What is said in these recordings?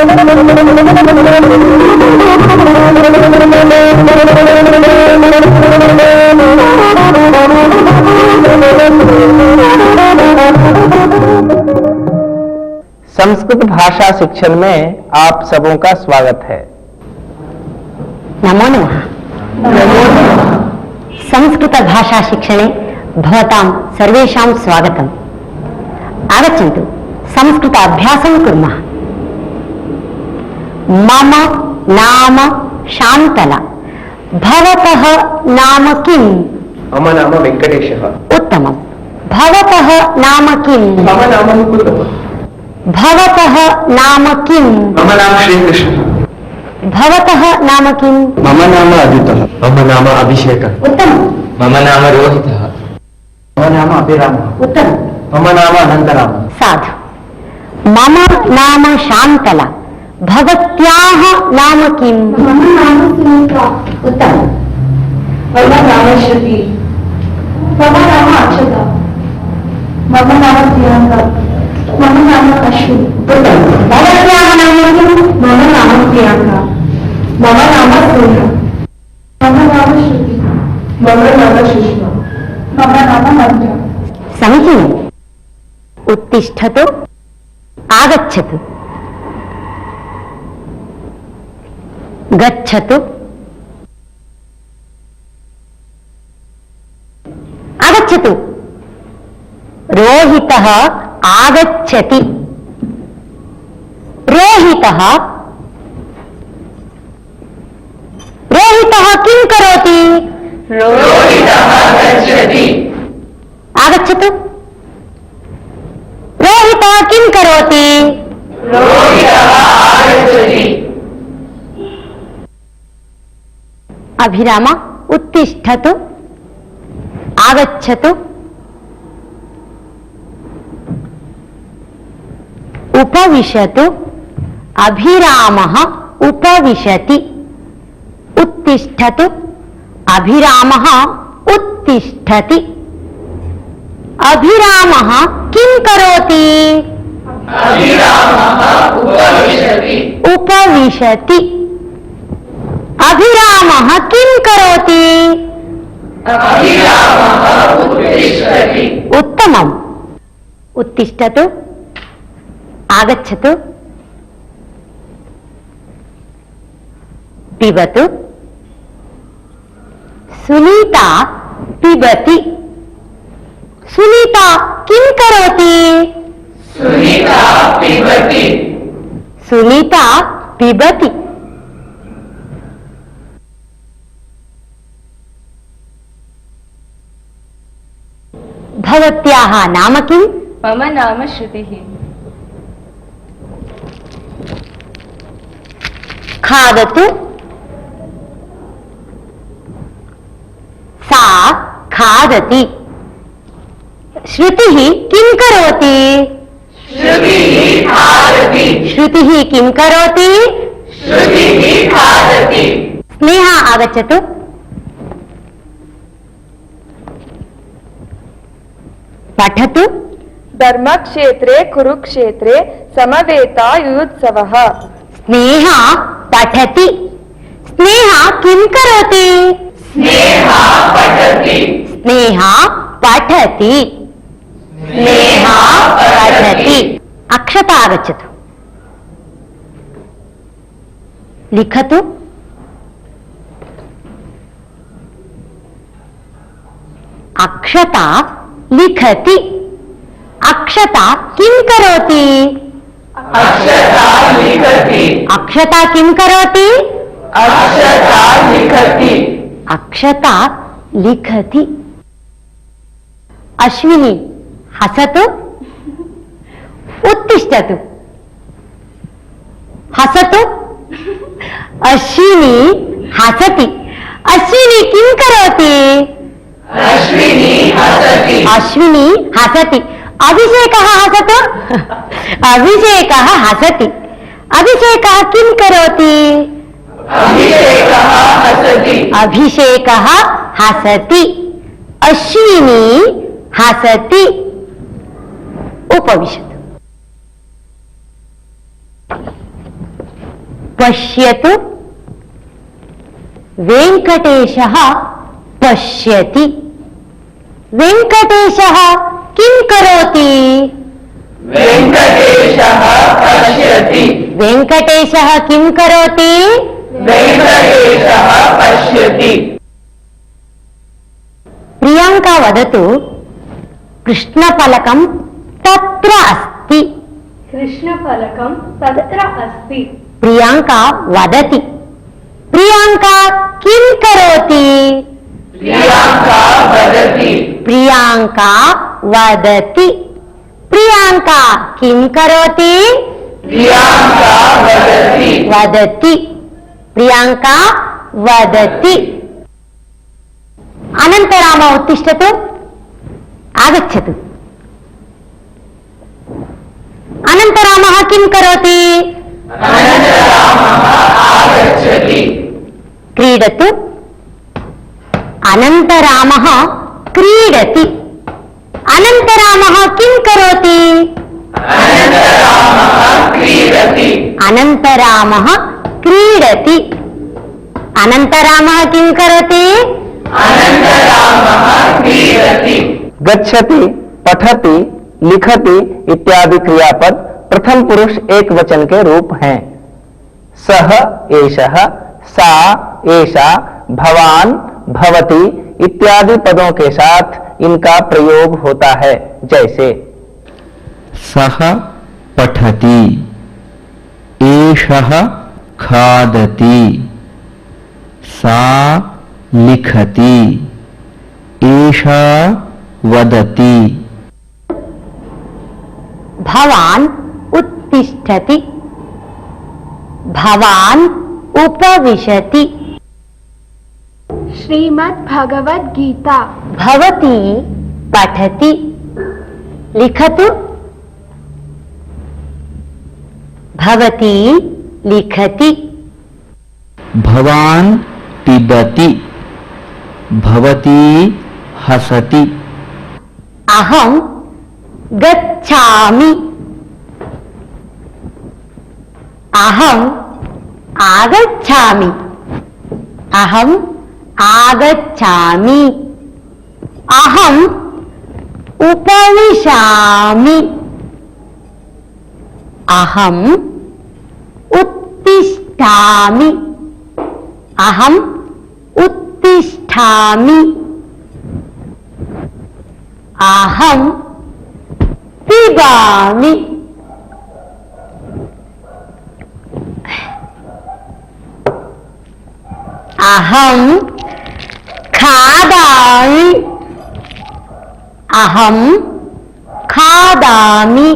संस्कृत भाषा शिक्षण में आप सबों का स्वागत है। नमो नमः। संस्कृत भाषा शिक्षणे भवतां सर्वेषां स्वागतम्। आगच्छन्तु संस्कृत अभ्यासं कुर्मः। मम नाम शान्तला। भवतः नाम किम्? मम नाम वेङ्कटेशः। उत्तमम्। भवतः नाम किम्? मम नाम मुकुन्दः। भवतः नाम किम्? मम नाम श्रीकृष्णः। भवतः नाम किम्? मम नाम अदितः। मम नाम अभिषेकः। उत्तमम्। मम नाम रोहितः। मम नाम अभिरामः। उत्तमम्। मम नाम अनन्तरामः। साधु। मम नाम शान्तला। भवत्याः नाम किम्? मम नाम सुनीता। उत्तमम्। मम नाम श्रुति। मम नाम अक्षता। मम नाम प्रियंका। मम नाम अश्विनी। उत्तमम्। भवत्याः नाम किम्? मम नाम प्रियंका। मम नाम सोना। मम नाम श्रुति। मम नाम सुषमा। मम नाम मन्त्रा। समीचीनम्। उत्तिष्ठतु, आगच्छतु, गच्छतु, आगच्छतु। रोहितः आगच्छति। रोहितः रोहितः किं करोति? रोहितः गच्छति। आगच्छतु। रोहितः किं करोति? रोहितः आगच्छति। अभिराम उत्तिष्ठतु, आगच्छतु, उपविशतु। अभिरामः उपविशति। उत्तिष्ठतु। अभिरामः उत्तिष्ठति। अभिरामः किं करोति? अभिरामः उपविशति। उपविशति। अभिरामः किं करोति? अभिरामः उत्तिष्ठति। उत्तमम्। उत्तिष्ठतु, आगच्छतु, पिबतु। सुनीता पिबति। सुनीता किं करोति? सुनीता पिबति। सुनीता पिबति। भवत्याः नाम किम्? मम नाम श्रुतिः। खादतु। सा खादति। श्रुतिः किं करोति? श्रुतिः खादति। श्रुतिः किं करोति? श्रुतिः खादति। स्नेहा आगच्छतु। पठतु। धर्मक्षेत्रे कुरुक्षेत्रे समवेतायुत्सवः। स्नेहा पठति। स्नेहा किं करोति? स्नेहा पठति। स्नेहा पठति। स्नेहा पठति। अक्षता आगच्छतु। लिखतु। अक्षता लिखति। अक्षता किं करोति? अक्षता लिखति। अक्षता किं करोति? अक्षता लिखति। अक्षता लिखति। अश्विनी हसतु। उत्तिष्ठतु। हसतु। अश्विनी हसति। अश्विनी किं करोति? अश्विनी हसति। अश्विनी हसति। अभिषेकः हसतु। अभिषेकः हसति। अभिषेकः किं करोति? अभिषेकः हसति। अभिषेकः हसति। अश्विनी हसति। उपविशतु। पश्यतु वेंकटेशः पश्यति वेंकटेशः किं करोति वेंकटेशः पश्यति वेंकटेशः किं करोति वेंकटेशः पश्यति प्रियंका वदतु कृष्णफलकं तत्र अस्ति कृष्णफलकं तत्र अस्ति प्रियंका वदति प्रियंका किं करोति प्रियंका वदति प्रियंका वदति प्रियंका किं करोति प्रियंका वदति वदति प्रियंका वदति अनन्तराम उत्तिष्ठतु आगच्छतु अनन्तरामः किं करोति अनन्तरामः आगच्छति क्रीडतु अनन्तरामः क्रीडति अनन्तरामः किं करोति अनन्तरामः क्रीडति अनन्तरामः क्रीडति अनन्तरामः किं करोति अनन्तरामः क्रीडति गच्छति पठति लिखति इत्यादि क्रियापद प्रथम पुरुष एक वचन के रूप हैं। सह एषः सा एषा भवान भवति इत्यादि पदों के साथ इनका प्रयोग होता है। जैसे सः पठति एषः खादति सा लिखति एषा वदति भवान् उत्तिष्ठति भवान् उपविशति श्रीमद्भगवद्गीता भवती पठति लिखतु भवती लिखति भवान् पिबति भवती हसति अहं गच्छामि अहम् आगच्छामि अहम् आगच्छामि अहम् उपविशामि अहम् उत्तिष्ठामि अहम् उत्तिष्ठामि अहम् पिबामि अहम् खादामि अहम् खादामि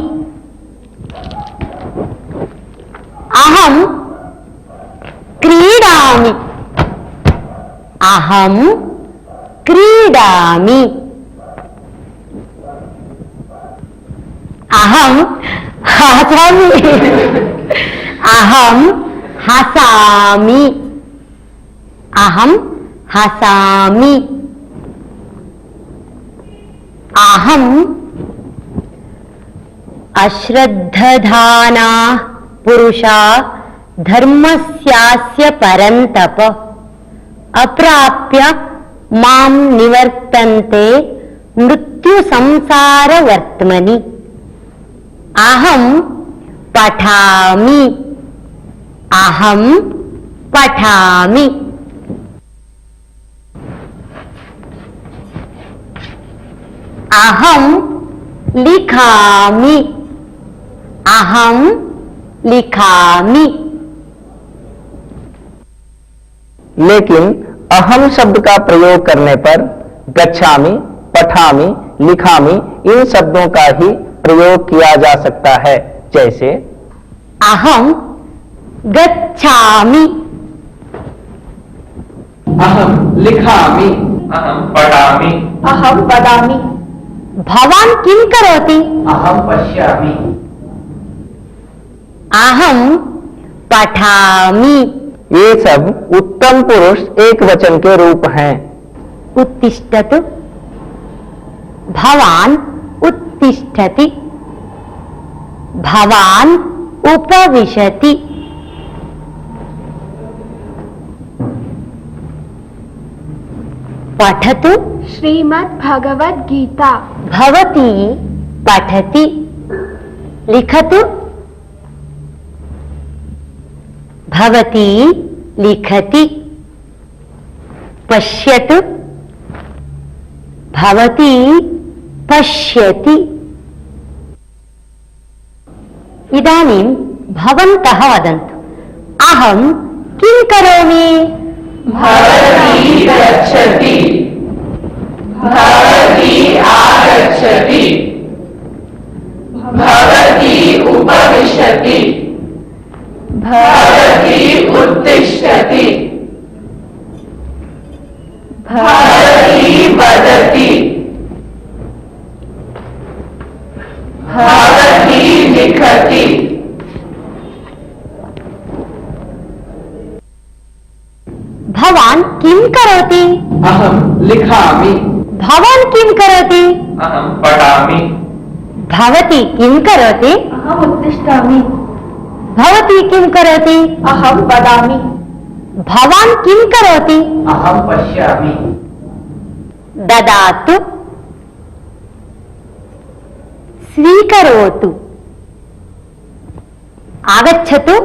अहम् क्रीडामि अहम् क्रीडामि अहम् हसामि अहम् हसामि अहम् हसामि अहम् अश्रद्धधाना पुरुषा धर्मस्यास्य परन्तप अप्राप्य मां निवर्तन्ते मृत्यु संसार वर्त्मनि अहम् पठामि अहम् पठामि अहम् लिखामि अहम् लिखामि लेकिन अहम शब्द का प्रयोग करने पर गच्छामि पठामि लिखामि इन शब्दों का ही प्रयोग किया जा सकता है। जैसे अहम् गच्छामि अहम लिखामि अहम पठामि अहं वदामि भवान् किं करोति अहम पश्यामि अहम् पठामि ये सब उत्तम पुरुष एक वचन के रूप हैं। उत्तिष्ठतु भवान् उत्तिष्ठति भवान् उपविशति पठतु श्रीमद्भगवद्गीता भवती पठति लिखतु भवती लिखति पश्यतु भवती पश्यति इदानीं भवन्तः वदन्तु अहं किं करोमि भवती गच्छति भवती आगच्छति भवती उपविशति भवती उत्तिष्ठति भवती वदति भवती लिखति भवान् किं करोति अहं लिखामि भवान् किं करोति अहं पठामि भवती किं करोति अहम् उत्तिष्ठामि भवती किं करोति अहं वदामि भवान् किं करोति अहं पश्यामि ददातु स्वीकरोतु आगच्छतु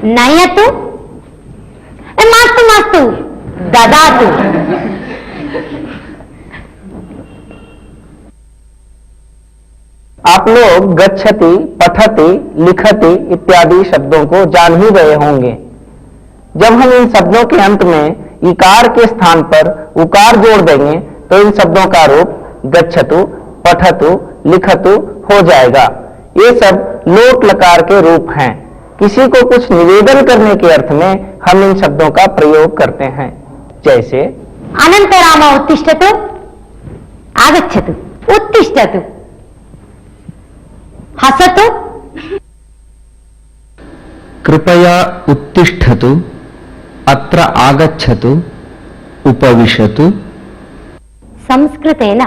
नयतु मास्तु मास्तु ददातु आप लोग गच्छति, पठति, लिखति इत्यादि शब्दों को जान ही रहे होंगे। जब हम इन शब्दों के अंत में इकार के स्थान पर उकार जोड़ देंगे तो इन शब्दों का रूप गच्छतु, पठतु, लिखतु हो जाएगा। ये सब लोट लकार के रूप हैं। किसी को कुछ निवेदन करने के अर्थ में हम इन शब्दों का प्रयोग करते हैं। जैसे अनन्तराम उत्तिष्ठतु आगच्छतु उत्तिष्ठतु हसतु कृपया उत्तिष्ठतु अत्र आगच्छतु उपविशतु संस्कृतेन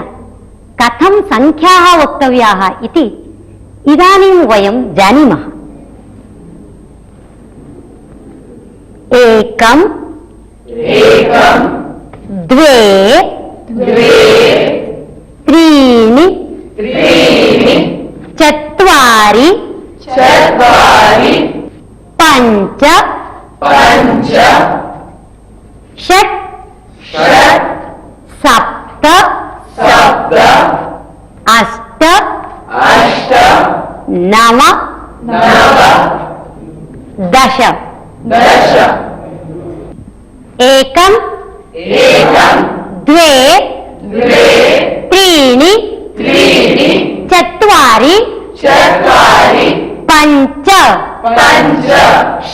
कथं संख्याः वक्तव्याः इति इदानीं वयं जानीमः। एकं द्वे त्रीणि चत्वारि पञ्च षट् सप्त अष्ट नव दश एकं द्वे त्रीणि चत्वारि पञ्च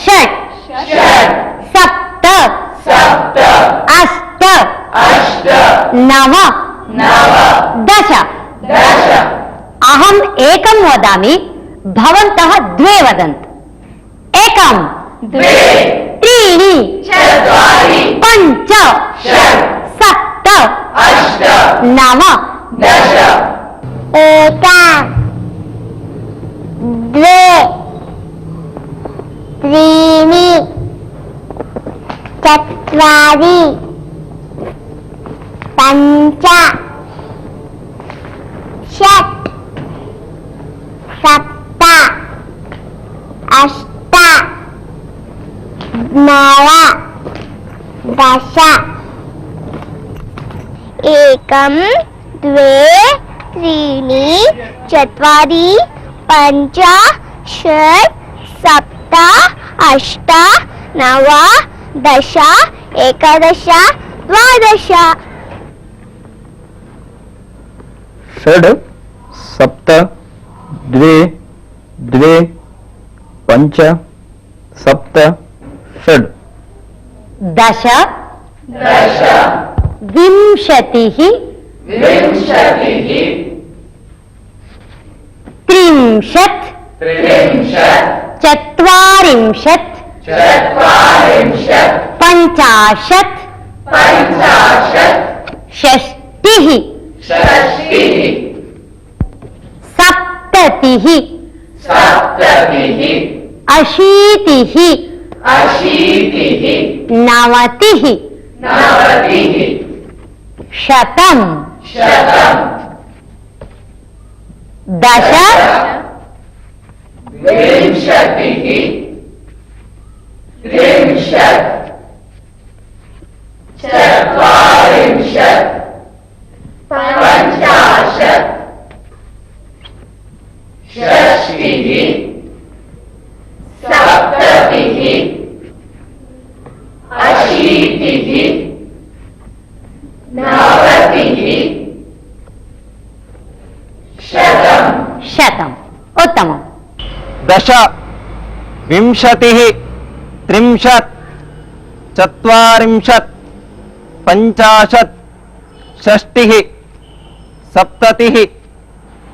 षट् सप्त अष्ट नव दश अहम् एकं वदामि भवन्तः द्वे वदन्तु। एकं त्रीणि पञ्च सप्त नव एकं द्वे त्रीणि चत्वारि पञ्च षट् सप्त अष्ट नव दश एकं द्वे त्रीणि चत्वारि पञ्च षट् सप्त अष्ट नव दश एकादश द्वादश षड् सप्त द्वे द्वे पञ्च सप्त षड् दश विंशतिः त्रिंशत् चत्वारिंशत् पञ्चाशत् षष्टिः सप्ततिः अशीतिः नवतिः शतम् दश शतम् उत्तमम् दश विंशतिः त्रिंशत् चत्वारिंशत् पञ्चाशत् षष्टिः सप्ततिः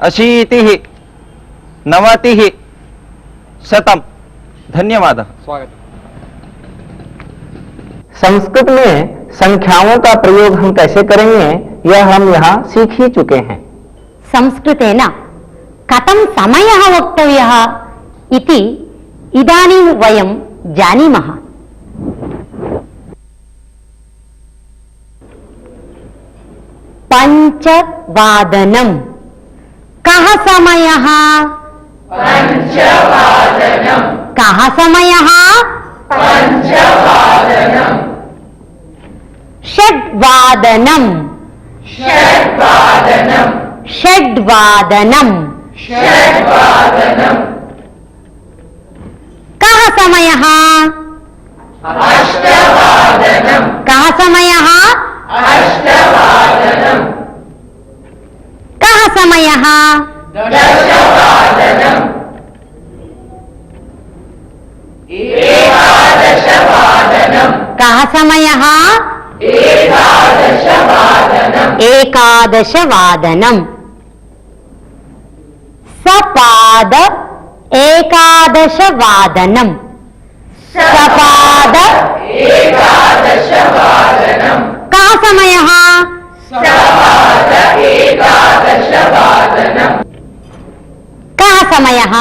अशीतिः नवतिः शतम् धन्यवादः संस्कृत में संख्याओं का प्रयोग हम कैसे करेंगे यह हम यहाँ सीख ही चुके हैं। संस्कृतेन कथं समयः वक्तव्यः इति इदानीं वयं जानीमः। पञ्चवादनं कः समयः? कः समयः? षड्वादनं षड्वादनं कः समयः? कः समयः? कः समयः? कः समयः? एकादशवादनं सपाद एकादशवादनं सपाद कः समयः? कः समयः?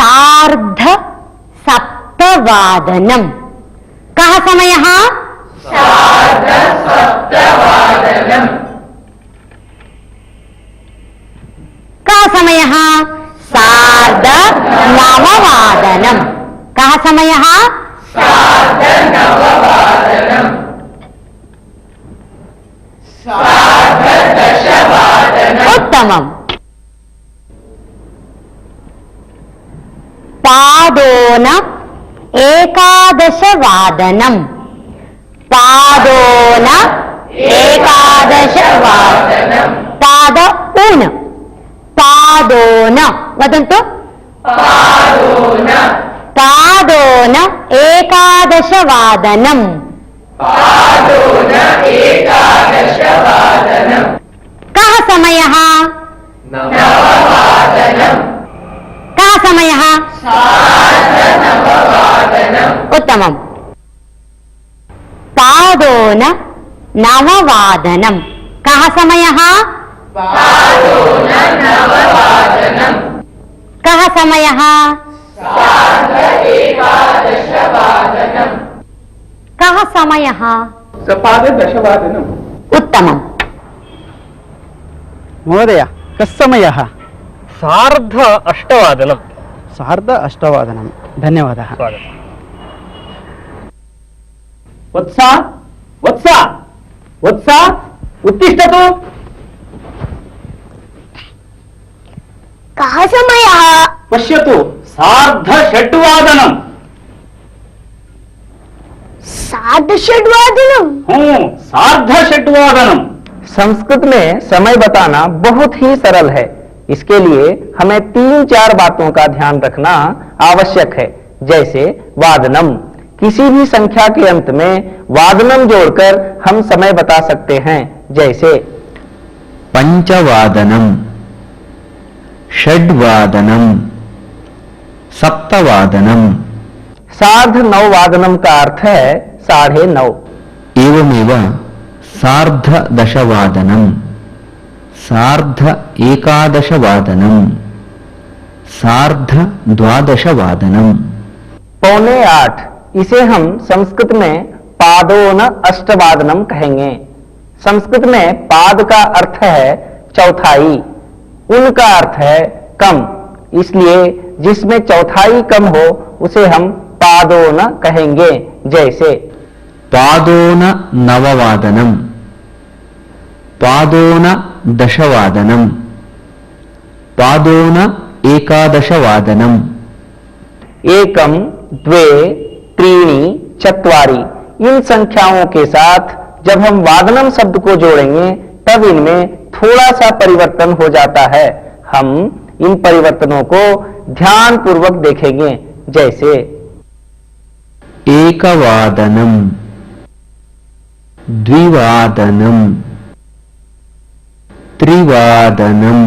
सार्ध सप्तवादनं कः समयः? कः समयः? सार्ध नववादनं कः समयः? उत्तमम् पादोन एकादशवादनं पादोन एकादशवादनं पाद ऊन पादोन वदन्तु पादोन एकादशवादनं कः समयः? कः समयः? उत्तमम् पादोन नववादनं कः समयः? कः समयः? कः समयः? सपाददशवादनम् उत्तमम् महोदय कः समयः? सार्ध अष्टवादनं सार्ध अष्टवादनं धन्यवादः वत्सा वत्सा वत्सा उत्तिष्ठतु कः समयः? पश्यतु सार्धषड्वादनं सार्धषड्वादनं सार्धषड्वादनं संस्कृत में समय बताना बहुत ही सरल है। इसके लिए हमें 3-4 बातों का ध्यान रखना आवश्यक है। जैसे वादनम, किसी भी संख्या के अंत में वादनम जोड़कर हम समय बता सकते हैं। जैसे पंचवादनम षड्वादनम सप्तवादनम सार्धनववादनम का अर्थ है 9:30। एवमेव सार्धदशवादनम, सार्ध एकादशवादनम, सार्धद्वादशवादनम। 7:45, इसे हम संस्कृत में पादोन अष्टवादनम कहेंगे। संस्कृत में पाद का अर्थ है चौथाई, उनका अर्थ है कम, इसलिए जिसमें चौथाई कम हो उसे हम पादोन कहेंगे। जैसे पादोन नववादनम, पादोन दशवादनम, पादोन एकादशवादनम। एकम, द्वे, त्रीणि, चत्वारि, इन संख्याओं के साथ जब हम वादनम शब्द को जोड़ेंगे तब इनमें थोड़ा सा परिवर्तन हो जाता है। हम इन परिवर्तनों को ध्यान पूर्वक देखेंगे। जैसे एकवादनम, द्विवादनम, त्रिवादनम,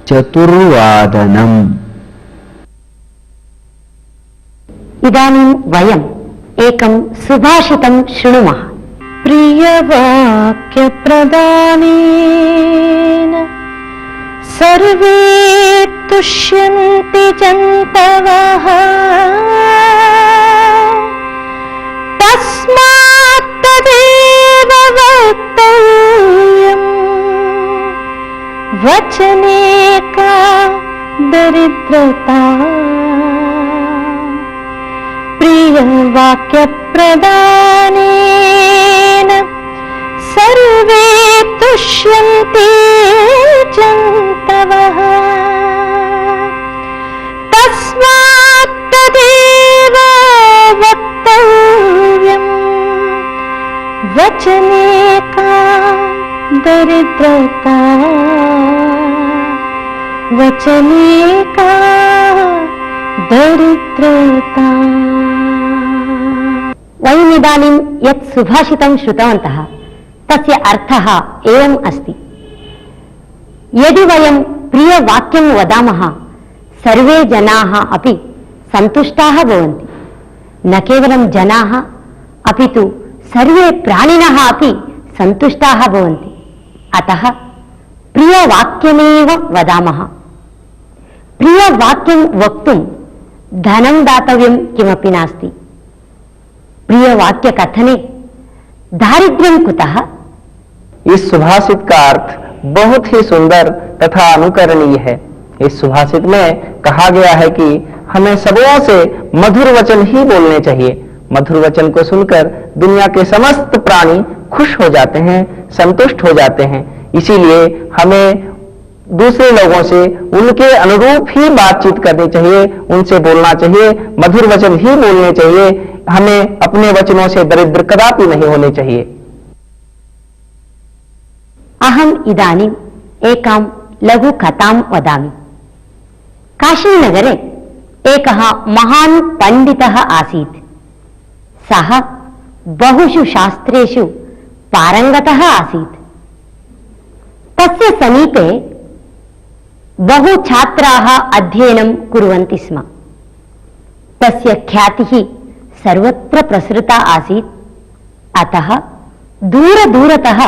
चतुर्वादनम। इदानीं वयम् एकं सुभाषितं शृणुमः। प्रियवाक्यप्रदानेन सर्वे तुष्यन्ति जन्तवः, तस्मात् तदेव वक्तव्यम्, वचने का दरिद्रता। प्रियवाक्यप्रदानेन सर्वे तुष्यन्ति जन्तवः, तस्मात् तदेव वक्तव्यम्, वचने का दरिद्रता, वचने का दरिद्रता। वयम् इदानीं यत् सुभाषितं श्रुतवन्तः तस्य अर्थः एवम् अस्ति। यदि वयं प्रियवाक्यं वदामः सर्वे जनाः अपि सन्तुष्टाः भवन्ति। न केवलं जनाः अपि तु सर्वे प्राणिनः अपि सन्तुष्टाः भवन्ति। अतः प्रियवाक्यमेव वदामः। प्रियवाक्यं वक्तुं धनं दातव्यं किमपि नास्ति। प्रियवाक्यकथने दारिद्र्यं कुतः? इस सुभाषित का अर्थ बहुत ही सुंदर तथा अनुकरणीय है। इस सुभाषित में कहा गया है कि हमें सबों से मधुर वचन ही बोलने चाहिए। मधुर वचन को सुनकर दुनिया के समस्त प्राणी खुश हो जाते हैं, संतुष्ट हो जाते हैं। इसीलिए हमें दूसरे लोगों से उनके अनुरूप ही बातचीत करनी चाहिए, उनसे बोलना चाहिए, मधुर वचन ही बोलने चाहिए। हमें अपने वचनों से दरिद्र कदापि नहीं होने चाहिए। अहम् इदानीम् एकां लघुकथां वदामि। काशीनगरे एकः महान् पण्डितः आसीत्। सः बहुषु शास्त्रेषु पारङ्गतः आसीत्। तस्य समीपे बहु छात्राः अध्ययनं कुर्वन्ति स्म। तस्य ख्यातिः सर्वत्र प्रसृता आसीत्। अतः दूरदूरतः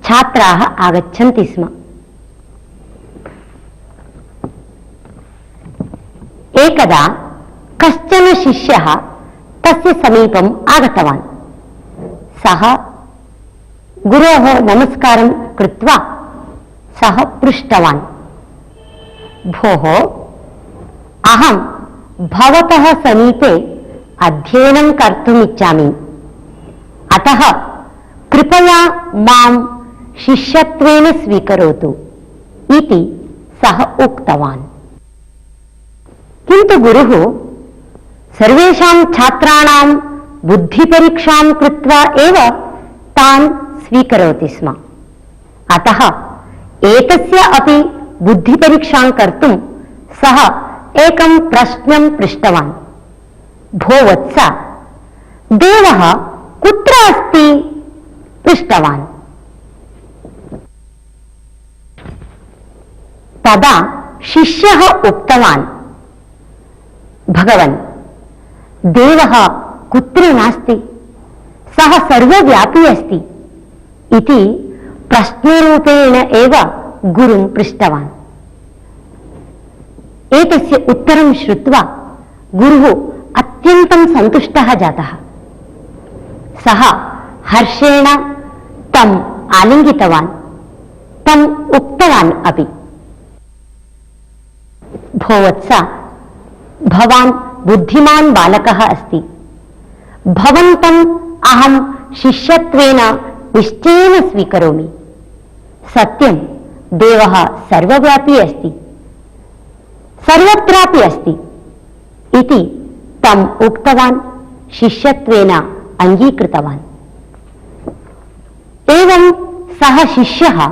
छात्राः आगच्छन्ति स्म। एकदा कश्चन शिष्यः तस्य समीपम् आगतवान्। सः गुरोः नमस्कारं कृत्वा सः पृष्टवान्, भोः, अहं भवतः समीपे अध्ययनं कर्तुम् इच्छामि। अतः कृपया मां शिष्यत्वेन स्वीकरोतु इति सः उक्तवान्। किन्तु गुरुः सर्वेषां छात्राणां बुद्धिपरीक्षां कृत्वा एव तान् स्वीकरोति स्म। अतः एतस्य अपि बुद्धिपरीक्षां कर्तुं सः एकं प्रश्नं पृष्टवान्, भो वत्स, देवः कुत्र अस्ति? पृष्टवान्। तदा शिष्यः उक्तवान्, भगवन्, देवः कुत्र नास्ति, सः सर्वव्यापी अस्ति इति प्रश्नरूपेण एव गुरुं पृष्टवान्। एतस्य उत्तरं श्रुत्वा गुरुः अत्यन्तं सन्तुष्टः जातः। सः हर्षेण तम् आलिङ्गितवान्, तम् उक्तवान् अपि, भो वत्स, भवान् बुद्धिमान् बालकः अस्ति, भवन्तम् अहं शिष्यत्वेन निश्चयेन स्वीकरोमि। सत्यं देवः सर्वव्यापी अस्ति, सर्वत्रापि अस्ति इति तम् उक्तवान्, शिष्यत्वेन अङ्गीकृतवान्। एवं सः शिष्यः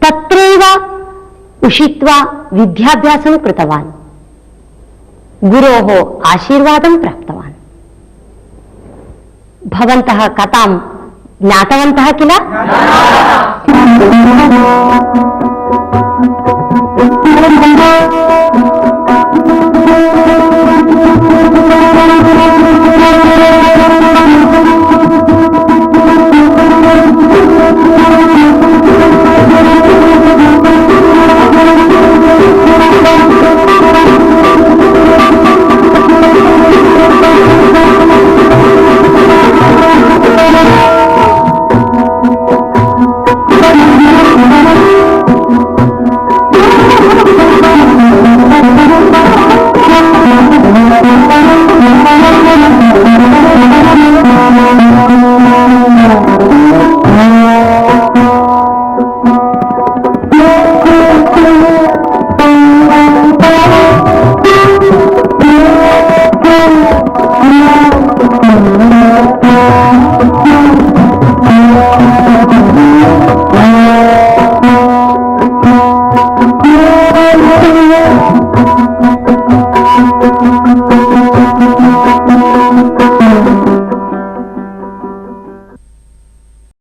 तत्रैव उषित्वा विद्याभ्यासं कृतवान्, गुरोः आशीर्वादं प्राप्तवान्। भवन्तः कथां ज्ञातवन्तः किल?